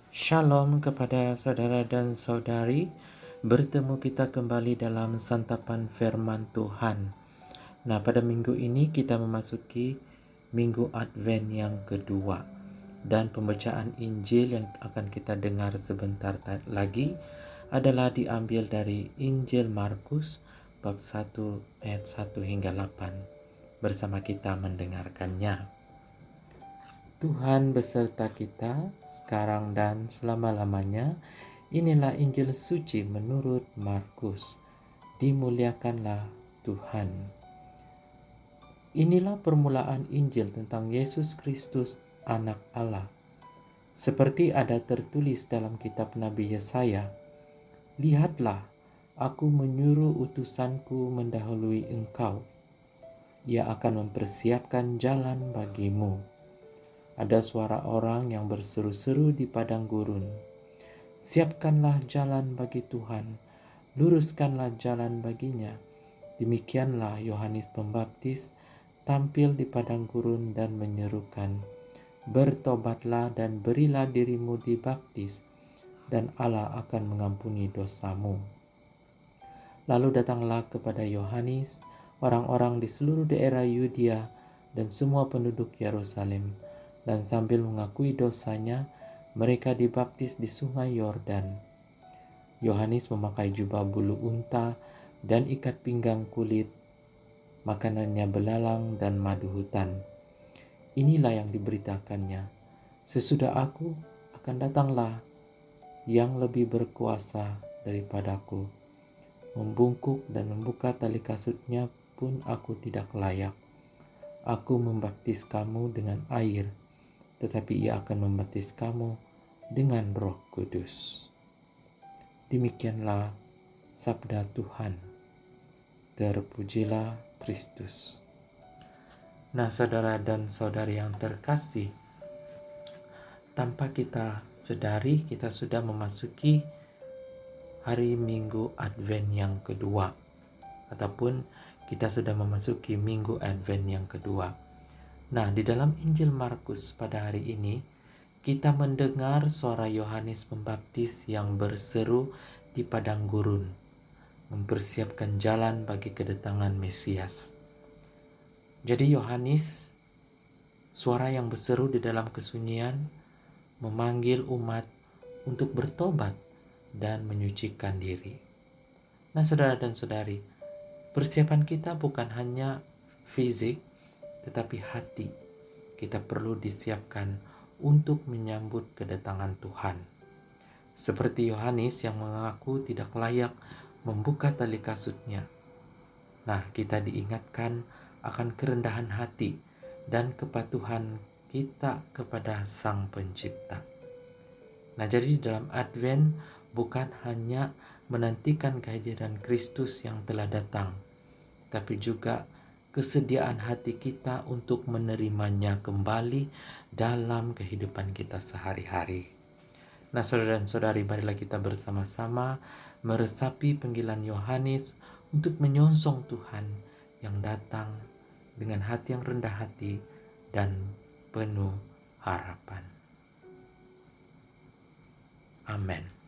Shalom kepada saudara dan saudari. Bertemu kita kembali dalam santapan firman Tuhan. Nah, pada minggu ini kita memasuki minggu Advent yang kedua. Dan pembacaan Injil yang akan kita dengar sebentar lagi adalah diambil dari Injil Markus bab 1 ayat 1 hingga 8. Bersama kita mendengarkannya. Tuhan beserta kita sekarang dan selama-lamanya. Inilah Injil suci menurut Markus. Dimuliakanlah Tuhan. Inilah permulaan Injil tentang Yesus Kristus, Anak Allah. Seperti ada tertulis dalam kitab Nabi Yesaya, "Lihatlah, aku menyuruh utusanku mendahului engkau. Ia akan mempersiapkan jalan bagimu." Ada suara orang yang berseru-seru di padang gurun, "Siapkanlah jalan bagi Tuhan, luruskanlah jalan baginya." Demikianlah Yohanes Pembaptis tampil di padang gurun dan menyerukan, "Bertobatlah dan berilah dirimu dibaptis, dan Allah akan mengampuni dosamu." Lalu datanglah kepada Yohanes orang-orang di seluruh daerah Yudea dan semua penduduk Yerusalem, dan sambil mengakui dosanya, mereka dibaptis di sungai Yordan. Yohanes memakai jubah bulu unta dan ikat pinggang kulit, makanannya belalang dan madu hutan. Inilah yang diberitakannya, "Sesudah aku akan datanglah yang lebih berkuasa daripadaku. Membungkuk dan membuka tali kasutnya pun aku tidak layak. Aku membaptis kamu dengan air, tetapi ia akan membaptis kamu dengan Roh Kudus." Demikianlah sabda Tuhan. Terpujilah Kristus. Nah, saudara dan saudari yang terkasih, tanpa kita sadari kita sudah memasuki hari Minggu Advent yang kedua, ataupun kita sudah memasuki Minggu Advent yang kedua. Nah, di dalam Injil Markus pada hari ini, kita mendengar suara Yohanes Pembaptis yang berseru di padang gurun, mempersiapkan jalan bagi kedatangan Mesias. Jadi Yohanes, suara yang berseru di dalam kesunyian, memanggil umat untuk bertobat dan menyucikan diri. Nah, saudara dan saudari, persiapan kita bukan hanya fisik, tetapi hati. Kita perlu disiapkan untuk menyambut kedatangan Tuhan. Seperti Yohanes yang mengaku tidak layak membuka tali kasutnya. Nah, kita diingatkan akan kerendahan hati dan kepatuhan kita kepada Sang Pencipta. Nah, jadi dalam Advent bukan hanya menantikan kehadiran Kristus yang telah datang, tapi juga kesediaan hati kita untuk menerimanya kembali dalam kehidupan kita sehari-hari. Nah, saudara dan saudari, marilah kita bersama-sama meresapi panggilan Yohanes untuk menyongsong Tuhan yang datang dengan hati yang rendah hati dan penuh harapan. Amin.